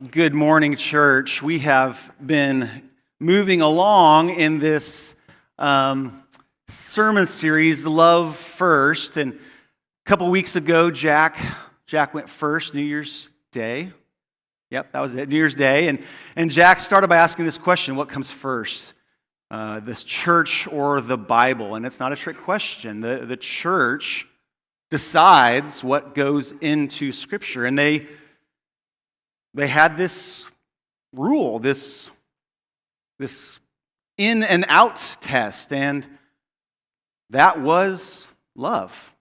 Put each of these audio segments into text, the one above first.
Good morning, church. We have been moving along in this sermon series, Love First. And a couple weeks ago, Jack went first, New Year's Day. Yep, that was it, New Year's Day. And Jack started by asking this question: what comes first, this church or the Bible? And it's not a trick question. The church decides what goes into Scripture, and they had this rule, this in and out test, and that was love.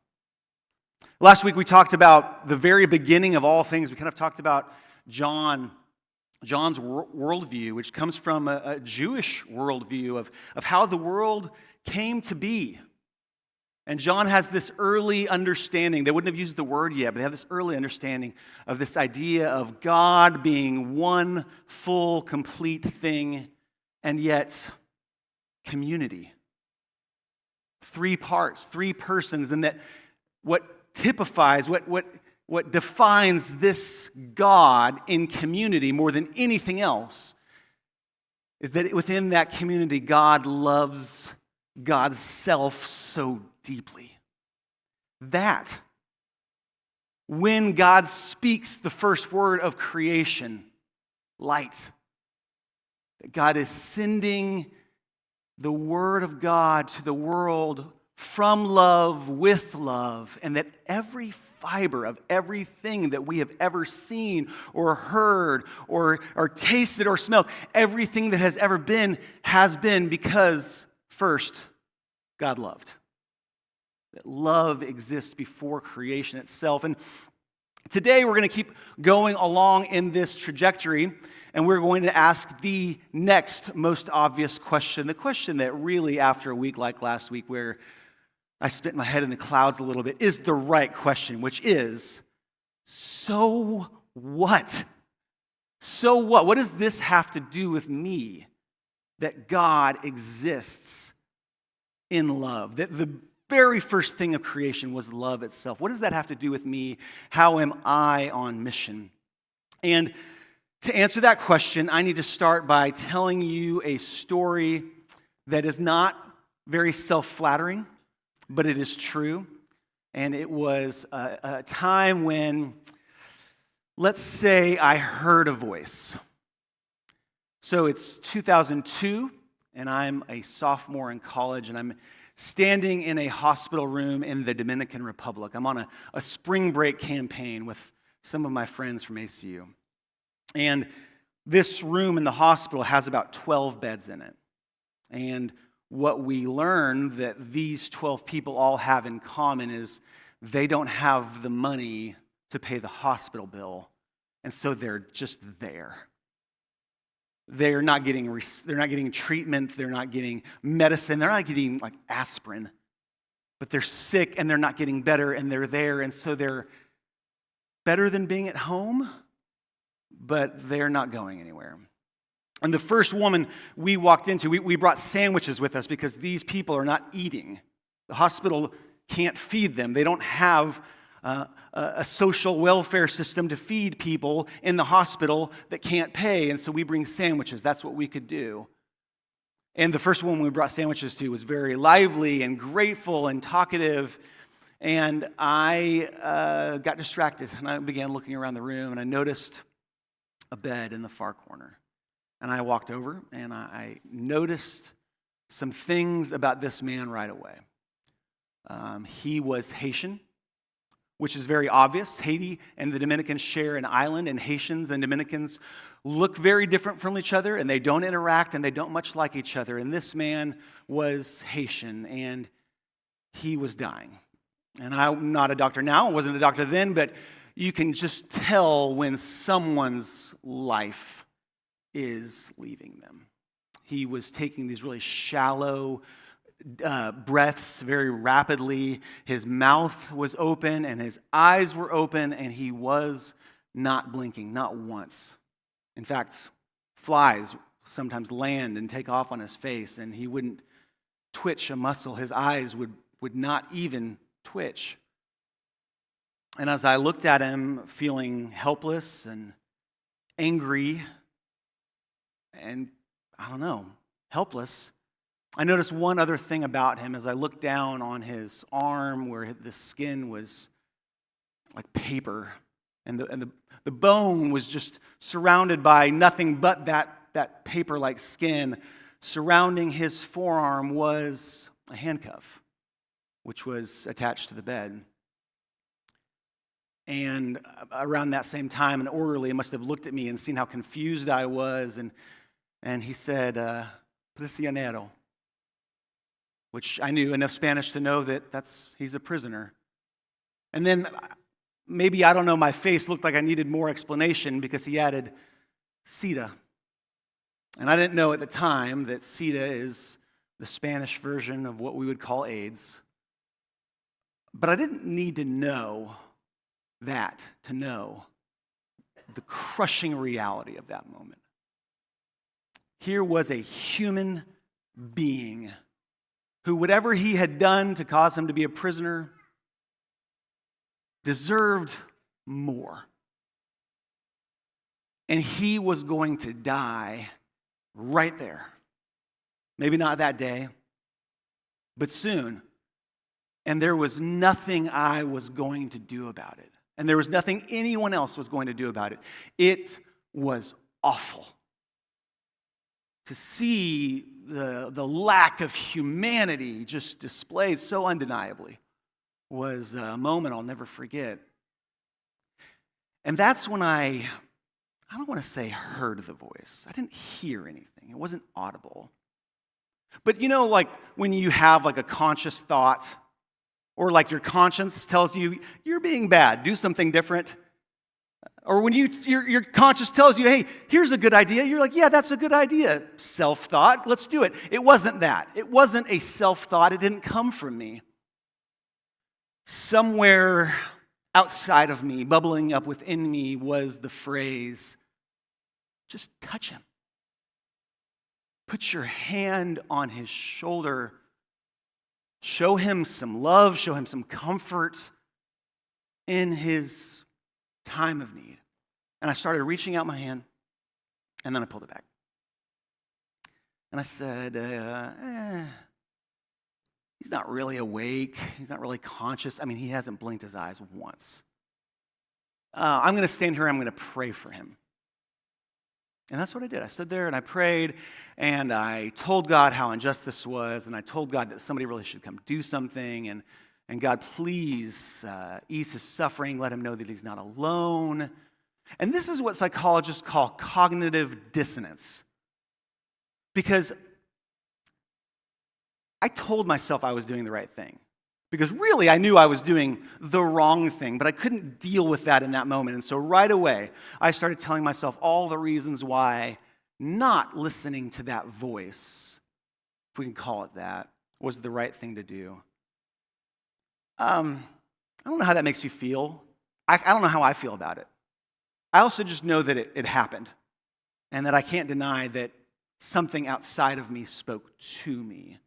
Last week we talked about the very beginning of all things. We kind of talked about John's worldview, which comes from a Jewish worldview of how the world came to be. And John has this early understanding. They wouldn't have used the word yet, but they have this early understanding of this idea of God being one full, complete thing, and yet community. Three parts, three persons, and that what typifies, what defines this God in community more than anything else is that within that community, God loves God's self so deeply that when God speaks the first word of creation, light, that God is sending the word of God to the world from love, with love, and that every fiber of everything that we have ever seen or heard or tasted or smelled, everything that has been because first, God loved. That love exists before creation itself. And today we're going to keep going along in this trajectory, and we're going to ask the next most obvious question, the question that really, after a week like last week where I spent my head in the clouds a little bit, is the right question, which is, so what? So what? What does this have to do with me that God exists in love? That the very first thing of creation was love itself. What does that have to do with me? How am I on mission? And to answer that question, I need to start by telling you a story that is not very self-flattering, but it is true. And it was a time when, let's say, I heard a voice. So it's 2002, and I'm a sophomore in college, and I'm standing in a hospital room in the Dominican Republic. I'm on a spring break campaign with some of my friends from ACU. And this room in the hospital has about 12 beds in it. And what we learn that these 12 people all have in common is they don't have the money to pay the hospital bill, and so they're just there. They're not getting treatment, they're not getting medicine, they're not getting like aspirin, but they're sick and they're not getting better, and they're there, and so they're better than being at home, but they're not going anywhere. And the first woman we walked into, we brought sandwiches with us because these people are not eating. The hospital can't feed them. They don't have a social welfare system to feed people in the hospital that can't pay, and so we bring sandwiches. That's what we could do. And the first woman we brought sandwiches to was very lively and grateful and talkative, and I got distracted, and I began looking around the room, and I noticed a bed in the far corner. And I walked over, and I noticed some things about this man right away. He was Haitian, which is very obvious. Haiti and the Dominicans share an island, and Haitians and Dominicans look very different from each other, and they don't interact, and they don't much like each other. And this man was Haitian, and he was dying. And I'm not a doctor now, I wasn't a doctor then, but you can just tell when someone's life is leaving them. He was taking these really shallow breaths very rapidly. His mouth was open and his eyes were open, and he was not blinking, not once. In fact, flies sometimes land and take off on his face, and he wouldn't twitch a muscle. His eyes would not even twitch. And as I looked at him feeling helpless and angry and, I don't know, helpless, I noticed one other thing about him as I looked down on his arm where the skin was like paper, and the bone was just surrounded by nothing but that paper-like skin. Surrounding his forearm was a handcuff, which was attached to the bed. And around that same time, an orderly must have looked at me and seen how confused I was, and he said, prisionero, which I knew enough Spanish to know that he's a prisoner. And then maybe, I don't know, my face looked like I needed more explanation because he added, SIDA. And I didn't know at the time that SIDA is the Spanish version of what we would call AIDS. But I didn't need to know that to know the crushing reality of that moment. Here was a human being who, whatever he had done to cause him to be a prisoner, deserved more. And he was going to die right there. Maybe not that day, but soon. And there was nothing I was going to do about it. And there was nothing anyone else was going to do about it. It was awful. To see the lack of humanity just displayed so undeniably was a moment I'll never forget. And that's when I don't want to say heard the voice. I didn't hear anything. It wasn't audible. But like when you have like a conscious thought, or like your conscience tells you, you're being bad, do something different. Or when your conscience tells you, hey, here's a good idea, you're like, yeah, that's a good idea. Self-thought, let's do it. It wasn't that. It wasn't a self-thought. It didn't come from me. Somewhere outside of me, bubbling up within me, was the phrase, just touch him. Put your hand on his shoulder. Show him some love, show him some comfort in his time of need. And I started reaching out my hand, and then I pulled it back. And I said, he's not really awake. He's not really conscious. I mean, he hasn't blinked his eyes once. I'm going to stand here and I'm going to pray for him. And that's what I did. I stood there and I prayed, and I told God how unjust this was, and I told God that somebody really should come do something, and God, please ease his suffering, let him know that he's not alone. And this is what psychologists call cognitive dissonance. Because I told myself I was doing the right thing. Because really, I knew I was doing the wrong thing, but I couldn't deal with that in that moment. And so right away, I started telling myself all the reasons why not listening to that voice, if we can call it that, was the right thing to do. I don't know how that makes you feel. I don't know how I feel about it. I also just know that it happened, and that I can't deny that something outside of me spoke to me.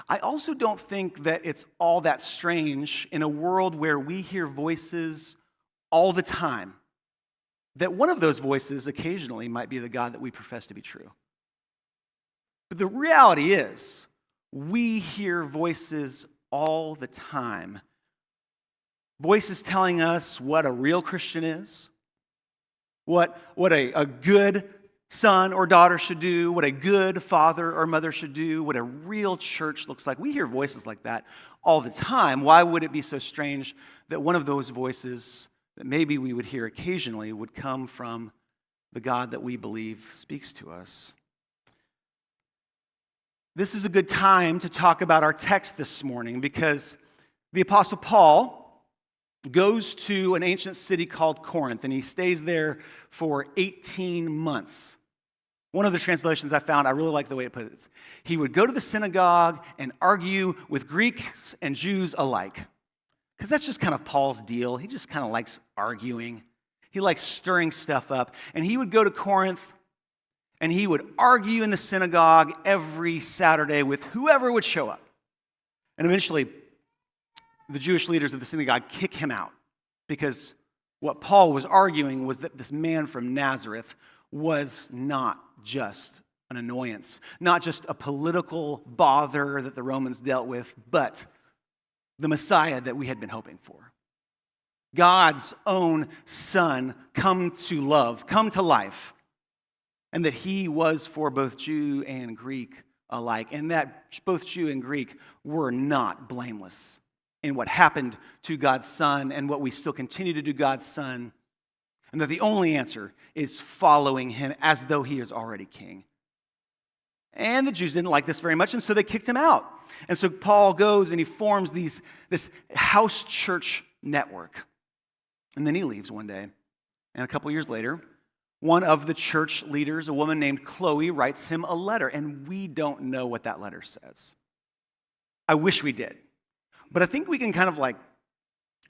I also don't think that it's all that strange in a world where we hear voices all the time, that one of those voices occasionally might be the God that we profess to be true. But the reality is, we hear voices all the time. Voices telling us what a real Christian is, what a good son or daughter should do, what a good father or mother should do, what a real church looks like. We hear voices like that all the time. Why would it be so strange that one of those voices that maybe we would hear occasionally would come from the God that we believe speaks to us? This is a good time to talk about our text this morning, because the Apostle Paul goes to an ancient city called Corinth, and he stays there for 18 months. One of the translations I found, I really like the way it puts it. He would go to the synagogue and argue with Greeks and Jews alike. Because that's just kind of Paul's deal. He just kind of likes arguing. He likes stirring stuff up. And he would go to Corinth, and he would argue in the synagogue every Saturday with whoever would show up. And eventually, the Jewish leaders of the synagogue kick him out because What Paul was arguing was that this man from Nazareth was not just an annoyance, not just a political bother that the Romans dealt with, but the Messiah that we had been hoping for. God's own Son come to love, come to life, and that he was for both Jew and Greek alike, and that both Jew and Greek were not blameless in what happened to God's Son and what we still continue to do God's Son, and that the only answer is following him as though he is already king. And the Jews didn't like this very much, and so they kicked him out. And so Paul goes and he forms this house church network. And then he leaves one day. And a couple years later, one of the church leaders, a woman named Chloe, writes him a letter. And we don't know what that letter says. I wish we did. But I think we can kind of like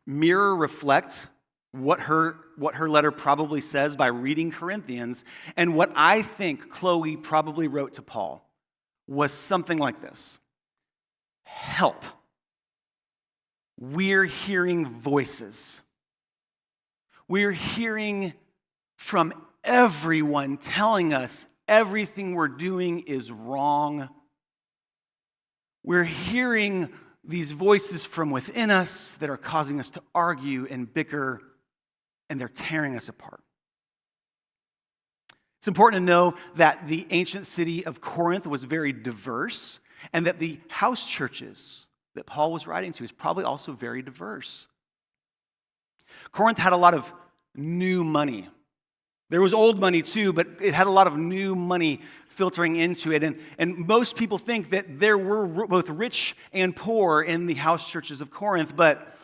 mirror reflect what her letter probably says by reading Corinthians. And what I think Chloe probably wrote to Paul was something like this. Help. We're hearing voices. We're hearing from everyone telling us everything we're doing is wrong. We're hearing these voices from within us that are causing us to argue and bicker, and they're tearing us apart. It's important to know that the ancient city of Corinth was very diverse, and that the house churches that Paul was writing to is probably also very diverse. Corinth had a lot of new money. There was old money too, but it had a lot of new money filtering into it. And most people think that there were both rich and poor in the house churches of Corinth, but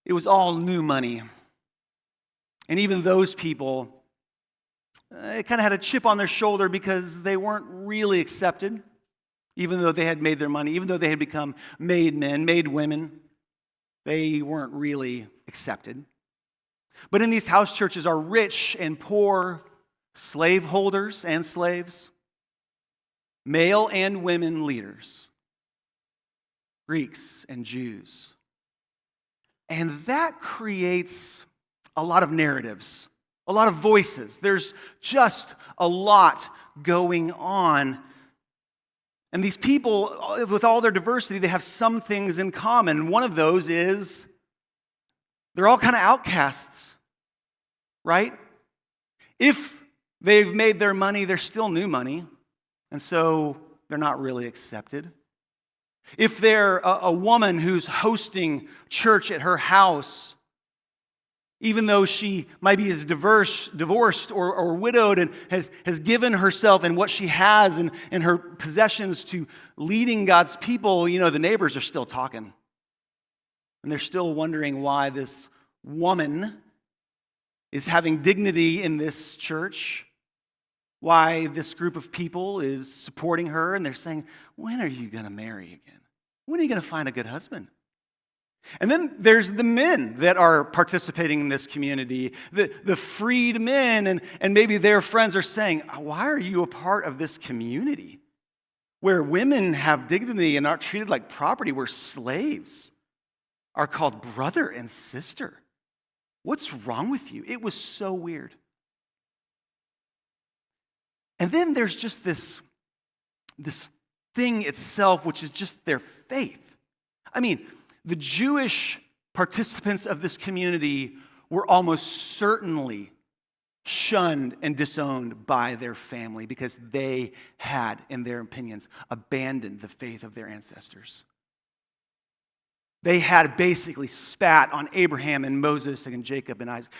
it was all new money. And even those people, kind of had a chip on their shoulder because they weren't really accepted, even though they had made their money, even though they had become made men, made women, they weren't really accepted. But in these house churches are rich and poor, slaveholders and slaves, male and women leaders, Greeks and Jews. And that creates a lot of narratives, a lot of voices. There's just a lot going on. And these people, with all their diversity, they have some things in common. One of those is they're all kind of outcasts, right? If they've made their money, they're still new money, and so they're not really accepted. If they're a woman who's hosting church at her house, even though she might be as divorced or widowed and has given herself and what she has and her possessions to leading God's people, the neighbors are still talking. And they're still wondering why this woman is having dignity in this church, why this group of people is supporting her, and they're saying, when are you going to marry again? When are you going to find a good husband? And then there's the men that are participating in this community, the freed men, and maybe their friends are saying, why are you a part of this community where women have dignity and aren't treated like property, where slaves are called brother and sister? What's wrong with you? It was so weird. And then there's just this thing itself, which is just their faith. I mean, the Jewish participants of this community were almost certainly shunned and disowned by their family because they had, in their opinions, abandoned the faith of their ancestors. They had basically spat on Abraham and Moses and Jacob and Isaac.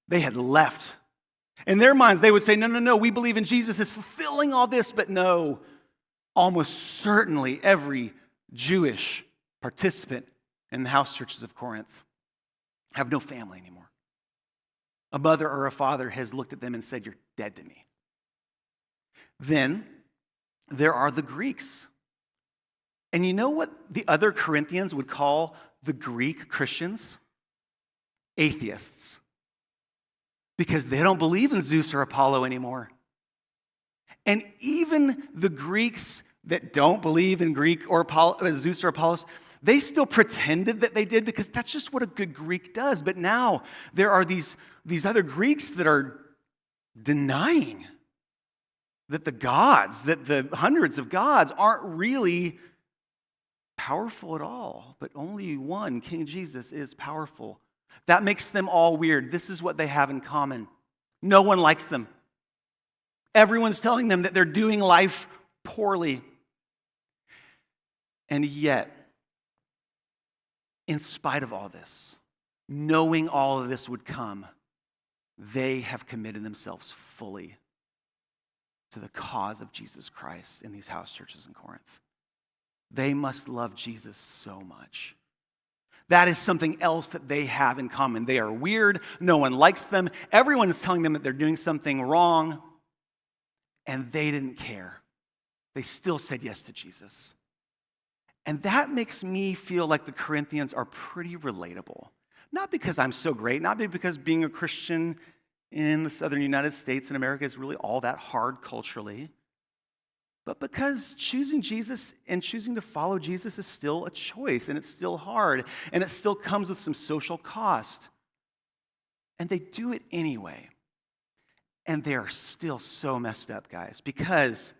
They had left. In their minds, they would say, no, we believe in Jesus as fulfilling all this. But no, almost certainly every Jewish participant in the house churches of Corinth have no family anymore. A mother or a father has looked at them and said, you're dead to me. Then there are the Greeks. And you know what the other Corinthians would call the Greek Christians? Atheists. Because they don't believe in Zeus or Apollo anymore. And even the Greeks that don't believe in Greek or Zeus or Apollos, They still pretended that they did because that's just what a good Greek does. But now there are these other Greeks that are denying that the gods, that the hundreds of gods aren't really powerful at all. But only one, King Jesus, is powerful. That makes them all weird. This is what they have in common. No one likes them. Everyone's telling them that they're doing life poorly. And yet, in spite of all this, knowing all of this would come, they have committed themselves fully to the cause of Jesus Christ in these house churches in Corinth. They must love Jesus so much. That is something else that they have in common. They are weird. No one likes them. Everyone is telling them that they're doing something wrong, and they didn't care. They still said yes to Jesus. And that makes me feel like the Corinthians are pretty relatable. Not because I'm so great, not because being a Christian in the southern United States and America is really all that hard culturally, but because choosing Jesus and choosing to follow Jesus is still a choice, and it's still hard, and it still comes with some social cost. And they do it anyway. And they are still so messed up, guys, because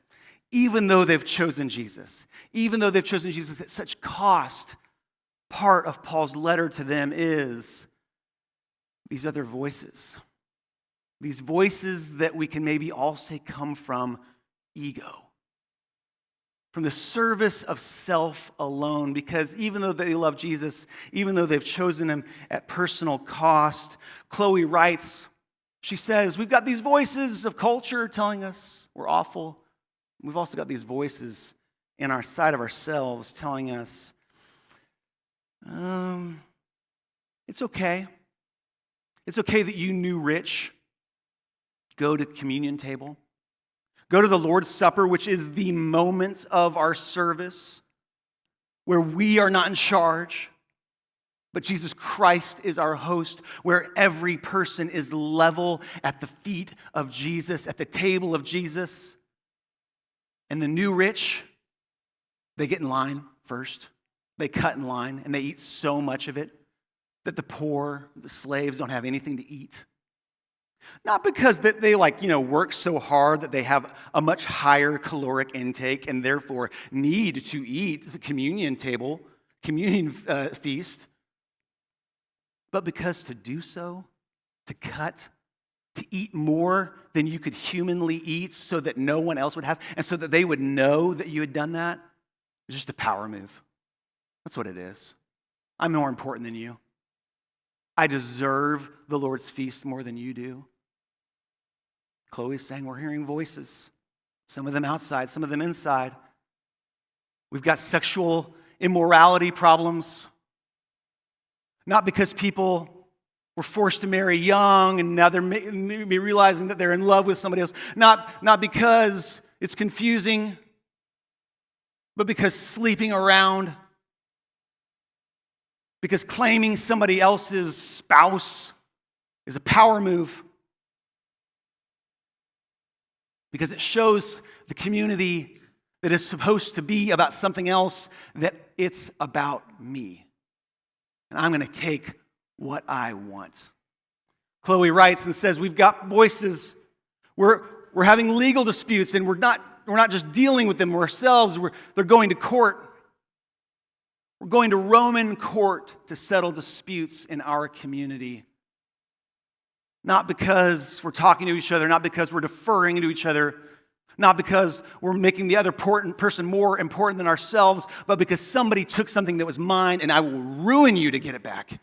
even though they've chosen Jesus at such cost, part of Paul's letter to them is these other voices. These voices that we can maybe all say come from ego, from the service of self alone, because even though they love Jesus, even though they've chosen him at personal cost, Chloe writes, she says, we've got these voices of culture telling us we're awful. We've also got these voices in our side of ourselves telling us, it's okay. It's okay that you knew Rich. Go to the communion table. Go to the Lord's Supper, which is the moment of our service where we are not in charge, but Jesus Christ is our host, where every person is level at the feet of Jesus, at the table of Jesus. And the new rich, they get in line first. They cut in line, and they eat so much of it that the poor, the slaves, don't have anything to eat. Not because that they work so hard that they have a much higher caloric intake and therefore need to eat the communion table, communion feast, but because to do so, to cut, to eat more than you could humanly eat so that no one else would have, and so that they would know that you had done that, is just a power move. That's what it is. I'm more important than you. I deserve the Lord's feast more than you do. Chloe's saying we're hearing voices, some of them outside, some of them inside. We've got sexual immorality problems, not because people were forced to marry young and now they're maybe realizing that they're in love with somebody else, not because it's confusing, but because sleeping around, because claiming somebody else's spouse is a power move. Because it shows the community that is supposed to be about something else, that it's about me. And I'm going to take what I want. Chloe writes and says, we've got voices. We're having legal disputes, and we're not just dealing with them ourselves. They're going to court. We're going to Roman court to settle disputes in our community. Not because we're talking to each other, not because we're deferring to each other, not because we're making the other person more important than ourselves, but because somebody took something that was mine and I will ruin you to get it back.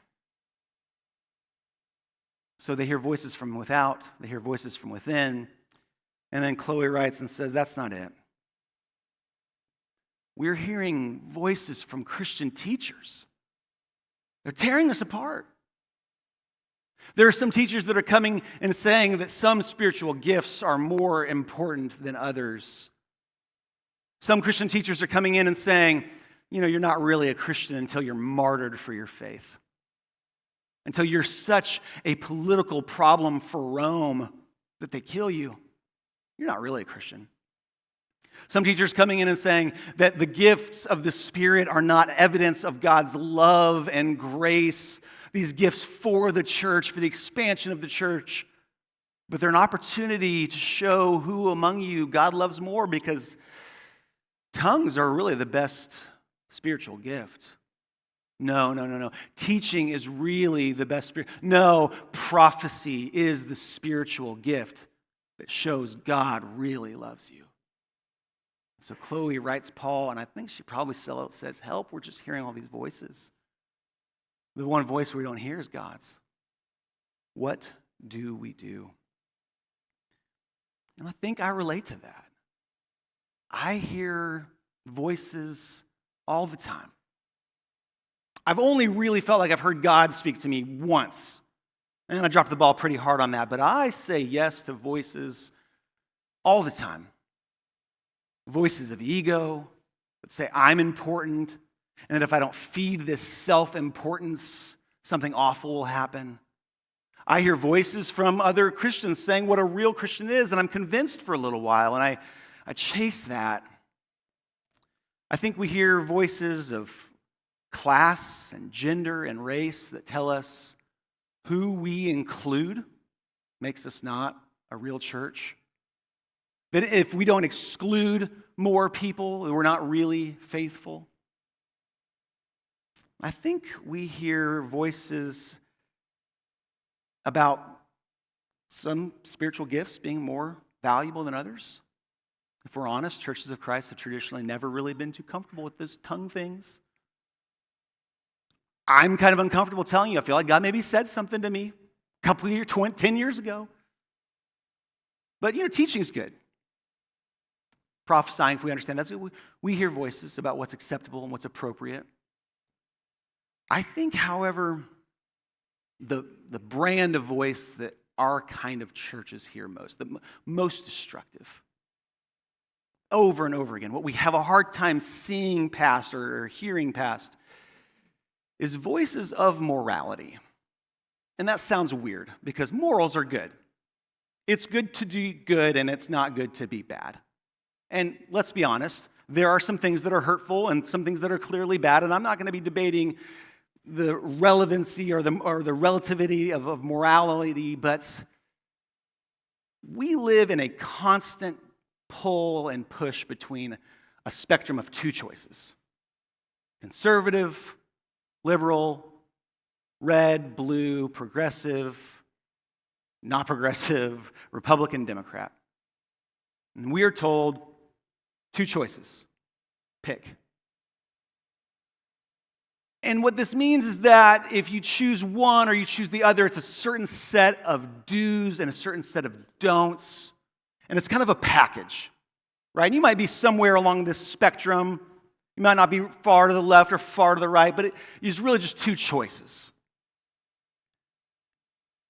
So they hear voices from without, they hear voices from within, and then Chloe writes and says, that's not it. We're hearing voices from Christian teachers. They're tearing us apart. There are some teachers that are coming and saying that some spiritual gifts are more important than others. Some Christian teachers are coming in and saying, you're not really a Christian until you're martyred for your faith. Until you're such a political problem for Rome that they kill you. You're not really a Christian. Some teachers coming in and saying that the gifts of the Spirit are not evidence of God's love and grace, these gifts for the church, for the expansion of the church, but they're an opportunity to show who among you God loves more, because tongues are really the best spiritual gift. No. Teaching is really the best spirit. No, prophecy is the spiritual gift that shows God really loves you. So Chloe writes Paul, and I think she probably says, help, we're just hearing all these voices. The one voice we don't hear is God's. What do we do? And I think I relate to that. I hear voices all the time. I've only really felt like I've heard God speak to me once. And I dropped the ball pretty hard on that, but I say yes to voices all the time. Voices of ego that say I'm important, and that if I don't feed this self-importance, something awful will happen. I hear voices from other Christians saying what a real Christian is, and I'm convinced for a little while, and I chase that. I think we hear voices of class and gender and race that tell us who we include makes us not a real church. That if we don't exclude more people, we're not really faithful. I think we hear voices about some spiritual gifts being more valuable than others. If we're honest, churches of Christ have traditionally never really been too comfortable with those tongue things. I'm kind of uncomfortable telling you, I feel like God maybe said something to me a couple of years, 10 years ago. But, teaching is good. Prophesying, if we understand, that's good. We hear voices about what's acceptable and what's appropriate. I think, however, the brand of voice that our kind of churches hear most, the most destructive, over and over again, what we have a hard time seeing past or hearing past, is voices of morality. And that sounds weird, because morals are good. It's good to do good, and it's not good to be bad. And let's be honest, there are some things that are hurtful and some things that are clearly bad, and I'm not going to be debating the relevancy or the relativity of morality, but we live in a constant pull and push between a spectrum of two choices: conservative, liberal, red, blue, progressive, not progressive, Republican, Democrat. And we are told two choices. Pick. And what this means is that if you choose one or you choose the other, it's a certain set of do's and a certain set of don'ts. And it's kind of a package, right? And you might be somewhere along this spectrum. You might not be far to the left or far to the right, but it's really just two choices.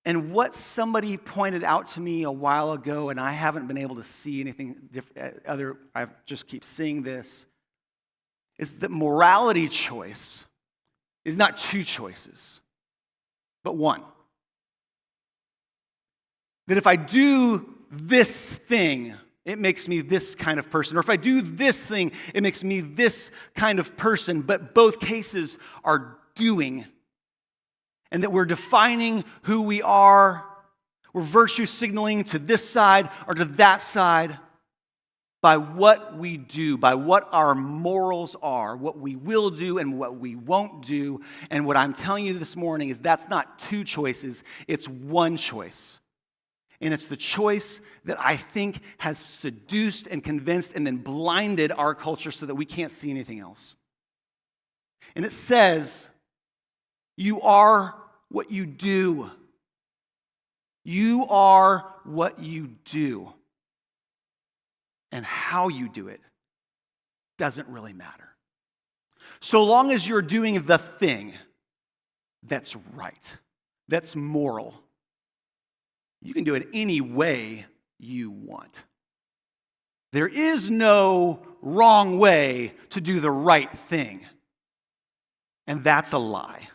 And what somebody pointed out to me a while ago, and I haven't been able to see anything other, I just keep seeing this, is that morality choice is not two choices, but one. That if I do this thing, it makes me this kind of person. Or if I do this thing, it makes me this kind of person. But both cases are doing. And that we're defining who we are. We're virtue signaling to this side or to that side by what we do, by what our morals are, what we will do and what we won't do. And what I'm telling you this morning is that's not two choices, it's one choice. And it's the choice that I think has seduced and convinced and then blinded our culture so that we can't see anything else. And it says, you are what you do. You are what you do. And how you do it doesn't really matter. So long as you're doing the thing that's right, that's moral, you can do it any way you want. There is no wrong way to do the right thing. And that's a lie.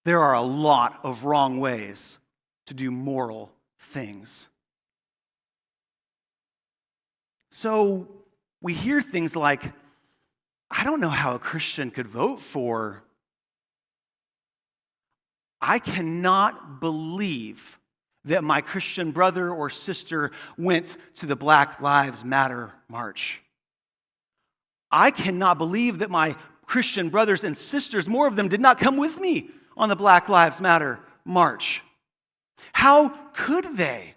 There are a lot of wrong ways to do moral things. So we hear things like, I don't know how a Christian could vote for. I cannot believe that my Christian brother or sister went to the Black Lives Matter march. I cannot believe that my Christian brothers and sisters, more of them, did not come with me on the Black Lives Matter march. How could they?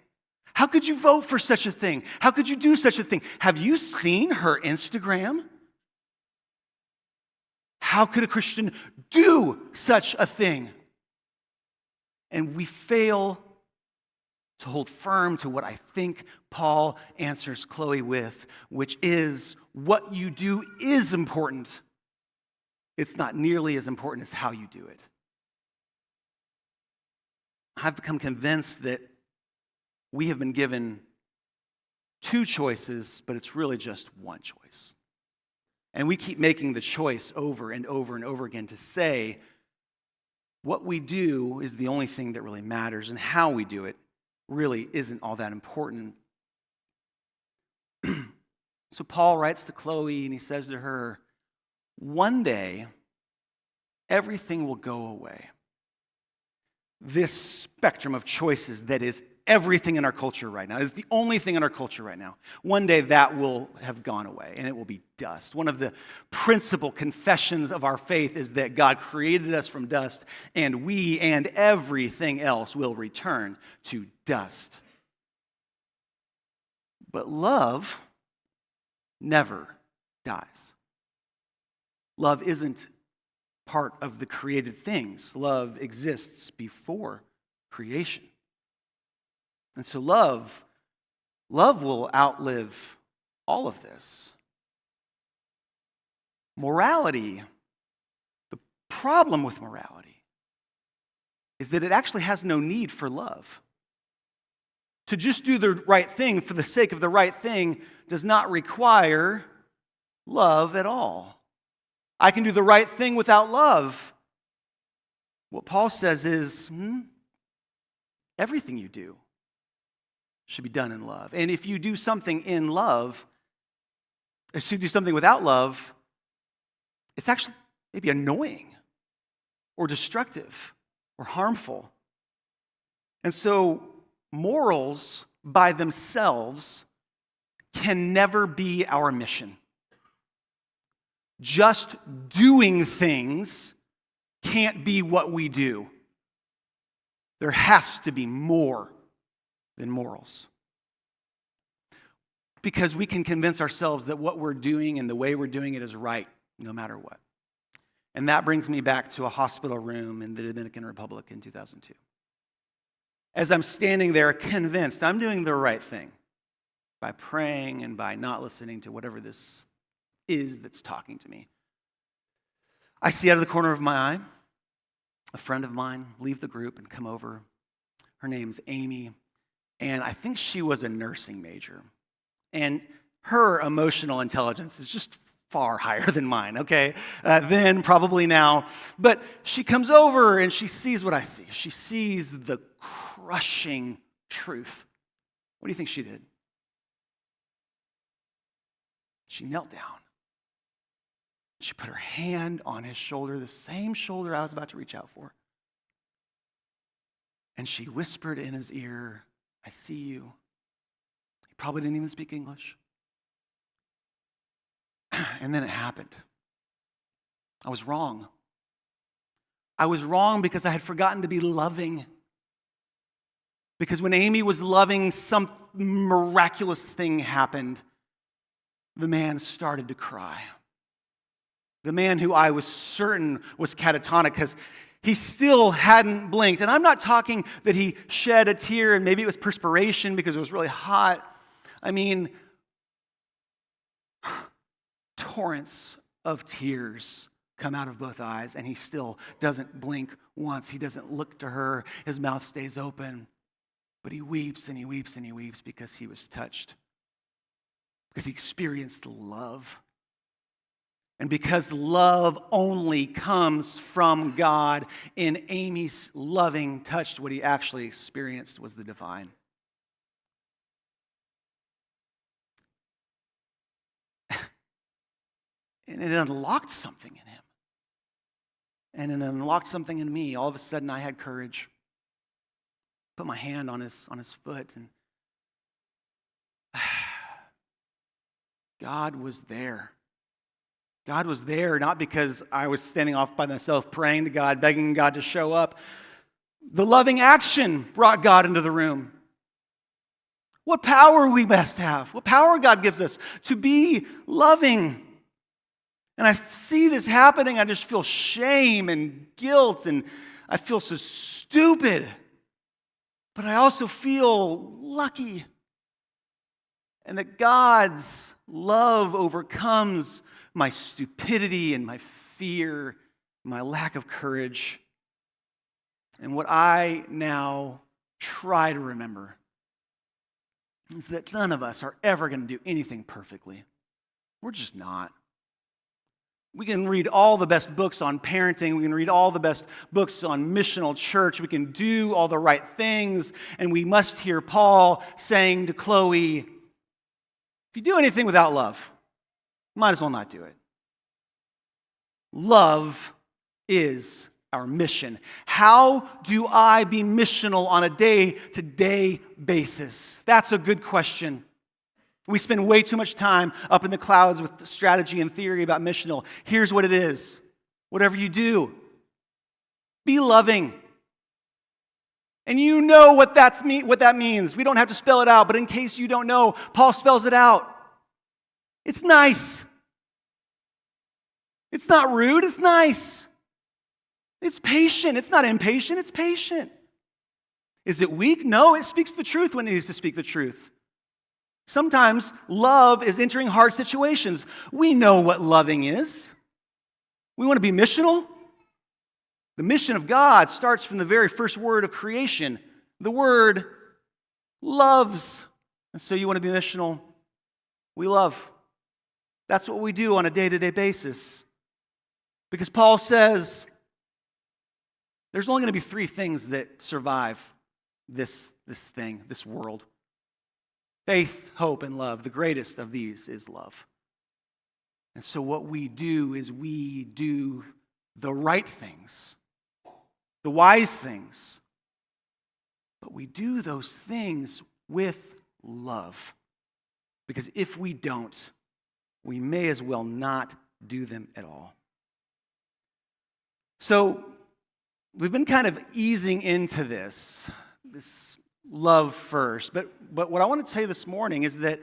How could you vote for such a thing? How could you do such a thing? Have you seen her Instagram? How could a Christian do such a thing? And we fail to hold firm to what I think Paul answers Chloe with, which is what you do is important. It's not nearly as important as how you do it. I've become convinced that we have been given two choices, but it's really just one choice. And we keep making the choice over and over and over again to say what we do is the only thing that really matters, and how we do it really isn't all that important. So Paul writes to Chloe and he says to her, one day, everything will go away. This spectrum of choices that is everything in our culture right now, is the only thing in our culture right now. One day that will have gone away and it will be dust. One of the principal confessions of our faith is that God created us from dust, and we and everything else will return to dust. But love never dies. Love isn't part of the created things. Love exists before creation. And so love will outlive all of this. Morality, the problem with morality is that it actually has no need for love. To just do the right thing for the sake of the right thing does not require love at all. I can do the right thing without love. What Paul says is, everything you do should be done in love. And if you do something in love, if you do something without love, it's actually maybe annoying or destructive or harmful. And so morals by themselves can never be our mission. Just doing things can't be what we do. There has to be more than morals. Because we can convince ourselves that what we're doing and the way we're doing it is right, no matter what. And that brings me back to a hospital room in the Dominican Republic in 2002. As I'm standing there convinced I'm doing the right thing by praying and by not listening to whatever this is that's talking to me, I see out of the corner of my eye a friend of mine leave the group and come over. Her name's Amy, and I think she was a nursing major. And her emotional intelligence is just far higher than mine, okay? Then, probably now. But she comes over and she sees what I see. She sees the crushing truth. What do you think she did? She knelt down. She put her hand on his shoulder, the same shoulder I was about to reach out for. And she whispered in his ear, I see you. He probably didn't even speak English. And then it happened. I was wrong. I was wrong because I had forgotten to be loving. Because when Amy was loving, some miraculous thing happened. The man started to cry. The man who I was certain was catatonic because he still hadn't blinked. And I'm not talking that he shed a tear and maybe it was perspiration because it was really hot. I mean, torrents of tears come out of both eyes, and he still doesn't blink once. He doesn't look to her. His mouth stays open. But he weeps and he weeps and he weeps because he was touched, because he experienced love. And because love only comes from God, in Amy's loving touch, what he actually experienced was the divine. And it unlocked something in him. And it unlocked something in me. All of a sudden, I had courage. Put my hand on his foot, and God was there. God was there, not because I was standing off by myself praying to God, begging God to show up. The loving action brought God into the room. What power we must have. What power God gives us to be loving. And I see this happening. I just feel shame and guilt, and I feel so stupid. But I also feel lucky. And that God's love overcomes my stupidity and my fear, my lack of courage. And what I now try to remember is that none of us are ever going to do anything perfectly. We're just not. We can read all the best books on parenting. We can read all the best books on missional church. We can do all the right things. And we must hear Paul saying to Chloe, if you do anything without love, might as well not do it. Love is our mission. How do I be missional on a day-to-day basis? That's a good question. We spend way too much time up in the clouds with strategy and theory about missional. Here's what it is. Whatever you do, be loving. And you know what that means. We don't have to spell it out, but in case you don't know, Paul spells it out. It's nice. It's not rude, it's nice. It's patient. It's not impatient, it's patient. Is it weak? No, it speaks the truth when it needs to speak the truth. Sometimes love is entering hard situations. We know what loving is. We want to be missional. The mission of God starts from the very first word of creation. The word loves. And so you want to be missional. We love. That's what we do on a day-to-day basis. Because Paul says there's only going to be three things that survive this world. Faith, hope, and love. The greatest of these is love. And so what we do is we do the right things, the wise things. But we do those things with love. Because if we don't, we may as well not do them at all. So we've been kind of easing into this love first. But what I want to tell you this morning is that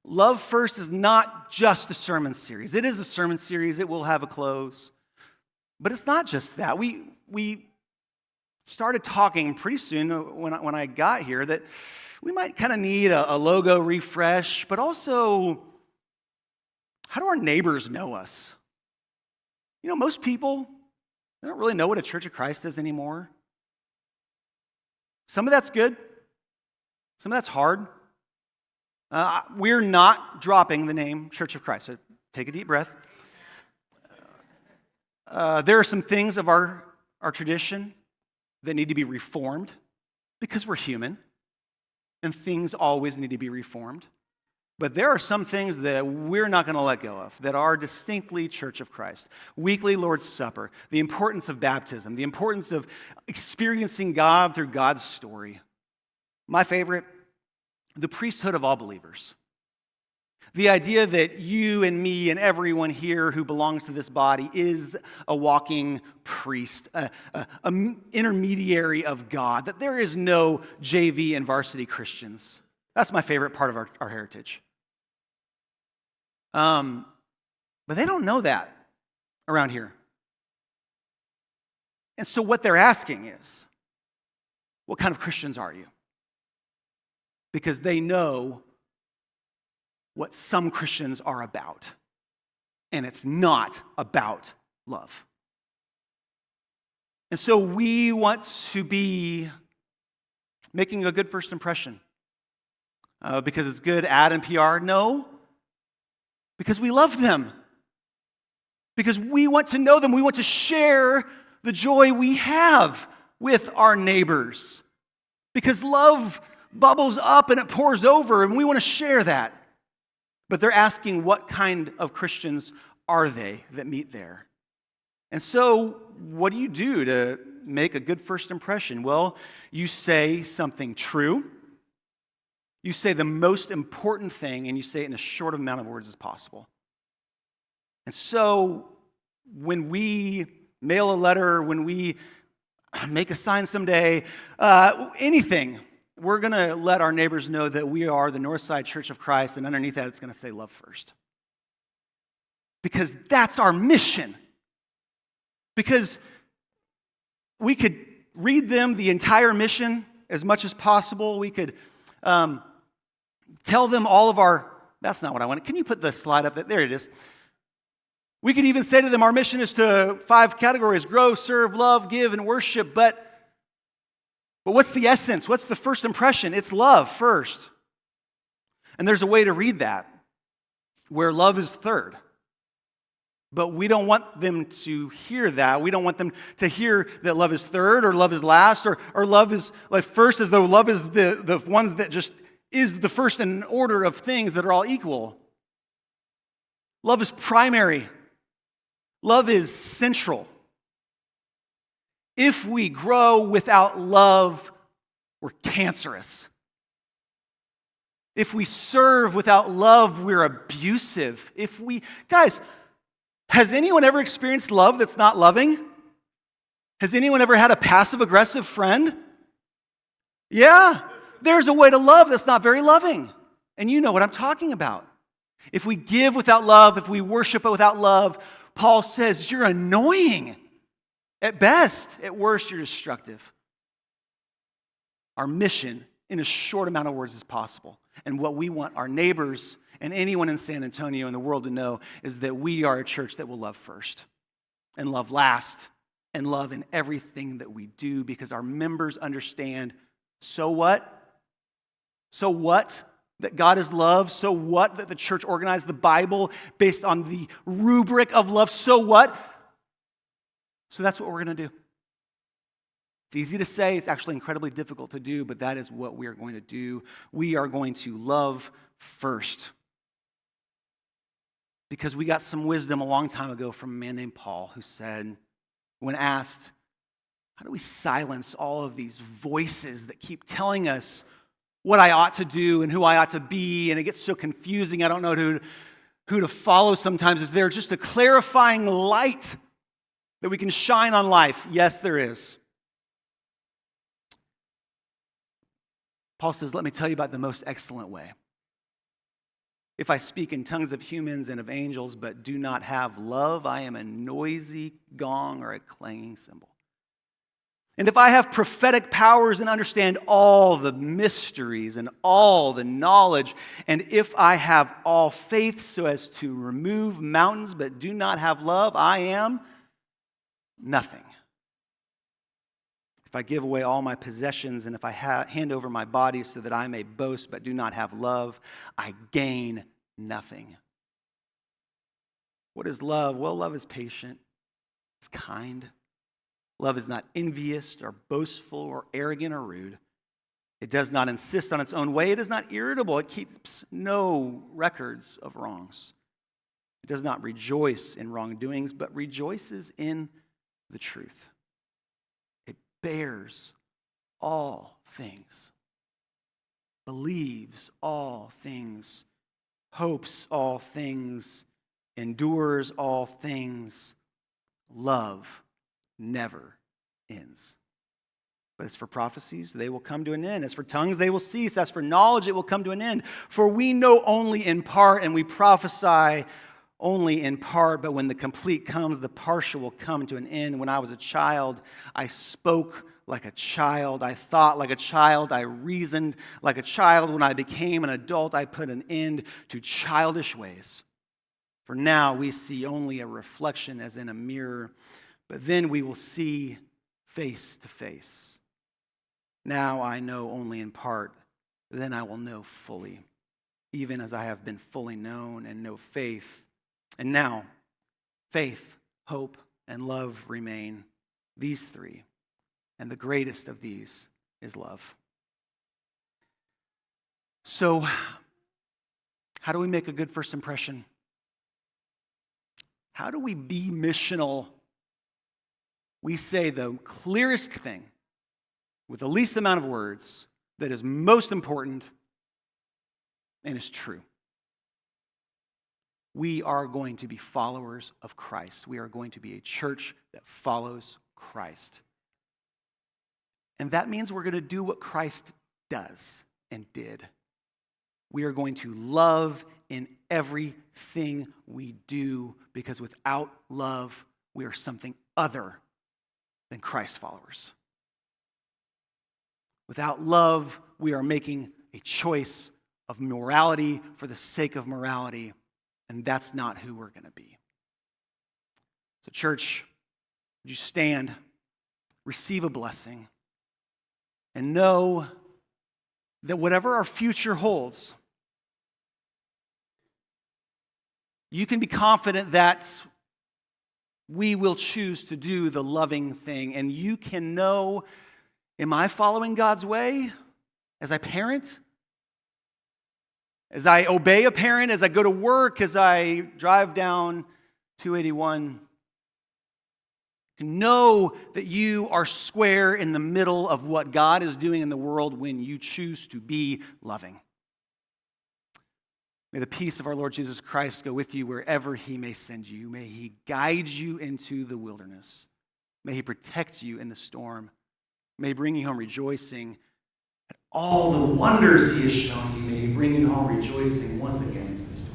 Love First is not just a sermon series. It is a sermon series. It will have a close. But it's not just that. We started talking pretty soon when I got here that we might kind of need a logo refresh, but also, how do our neighbors know us? You know, most people, they don't really know what a Church of Christ is anymore. Some of that's good. Some of that's hard. We're not dropping the name Church of Christ, so take a deep breath. There are some things of our tradition that need to be reformed because we're human, and things always need to be reformed. But there are some things that we're not going to let go of that are distinctly Church of Christ. Weekly Lord's Supper, the importance of baptism, the importance of experiencing God through God's story. My favorite, the priesthood of all believers. The idea that you and me and everyone here who belongs to this body is a walking priest, an intermediary of God, that there is no JV and varsity Christians. That's my favorite part of our heritage. But they don't know that around here. And so what they're asking is, what kind of Christians are you? Because they know what some Christians are about. And it's not about love. And so we want to be making a good first impression. Because it's good ad and PR? No. Because we love them. Because we want to know them. We want to share the joy we have with our neighbors. Because love bubbles up and it pours over, and we want to share that. But they're asking, what kind of Christians are they that meet there? And so, what do you do to make a good first impression? Well, you say something true. You say the most important thing, and you say it in as short amount of words as possible. And so, when we mail a letter, when we make a sign someday, anything, we're going to let our neighbors know that we are the Northside Church of Christ, and underneath that, it's going to say love first. Because that's our mission. Because we could read them the entire mission as much as possible. We could tell them all of our, that's not what I wanted. Can you put the slide up? There it is. We could even say to them, our mission is to 5 categories: grow, serve, love, give, and worship. But what's the essence? What's the first impression? It's love first. And there's a way to read that where love is third. But we don't want them to hear that. We don't want them to hear that love is third or love is last or love is like first, as though love is the ones that just is the first in order of things that are all equal. Love is primary. Love is central. If we grow without love, we're cancerous. If we serve without love, we're abusive. Guys, has anyone ever experienced love that's not loving? Has anyone ever had a passive-aggressive friend? Yeah, there's a way to love that's not very loving. And you know what I'm talking about. If we give without love, if we worship without love, Paul says you're annoying. At best, at worst, you're destructive. Our mission, in as short amount of words as possible, and what we want our neighbors and anyone in San Antonio and the world to know is that we are a church that will love first and love last and love in everything that we do, because our members understand, so what? So what? That God is love. So what? That the church organized the Bible based on the rubric of love. So what? So that's what we're going to do. It's easy to say. It's actually incredibly difficult to do, but that is what we are going to do. We are going to love first. Because we got some wisdom a long time ago from a man named Paul, who said, when asked, how do we silence all of these voices that keep telling us what I ought to do and who I ought to be, and it gets so confusing, I don't know who to follow sometimes. Is there just a clarifying light that we can shine on life? Yes, there is. Paul says, let me tell you about the most excellent way. If I speak in tongues of humans and of angels, but do not have love, I am a noisy gong or a clanging cymbal. And if I have prophetic powers and understand all the mysteries and all the knowledge, and if I have all faith so as to remove mountains but do not have love, I am nothing. If I give away all my possessions and if I hand over my body so that I may boast but do not have love, I gain nothing. What is love? Well, love is patient. It's kind. Love is not envious or boastful or arrogant or rude. It does not insist on its own way. It is not irritable. It keeps no records of wrongs. It does not rejoice in wrongdoings, but rejoices in the truth. It bears all things, believes all things, hopes all things, endures all things. Love never ends. But as for prophecies, they will come to an end. As for tongues, they will cease. As for knowledge, it will come to an end. For we know only in part, and we prophesy only in part. But when the complete comes, the partial will come to an end. When I was a child, I spoke like a child. I thought like a child. I reasoned like a child. When I became an adult, I put an end to childish ways. For now we see only a reflection as in a mirror, but then we will see face to face. Now I know only in part, then I will know fully, even as I have been fully known, and know faith. And now, faith, hope, and love remain, these three, and the greatest of these is love. So, how do we make a good first impression? How do we be missional? We say the clearest thing with the least amount of words that is most important and is true. We are going to be followers of Christ. We are going to be a church that follows Christ. And that means we're going to do what Christ does and did. We are going to love in everything we do, because without love, we are something other than Christ followers. Without love, we are making a choice of morality for the sake of morality, and that's not who we're going to be. So, church, would you stand, receive a blessing, and know that whatever our future holds, you can be confident that we will choose to do the loving thing. And you can know, am I following God's way as I parent? As I obey a parent, as I go to work, as I drive down 281? Know that you are square in the middle of what God is doing in the world when you choose to be loving. May the peace of our Lord Jesus Christ go with you wherever he may send you. May he guide you into the wilderness. May he protect you in the storm. May he bring you home rejoicing at all the wonders he has shown you. May he bring you home rejoicing once again into the storm.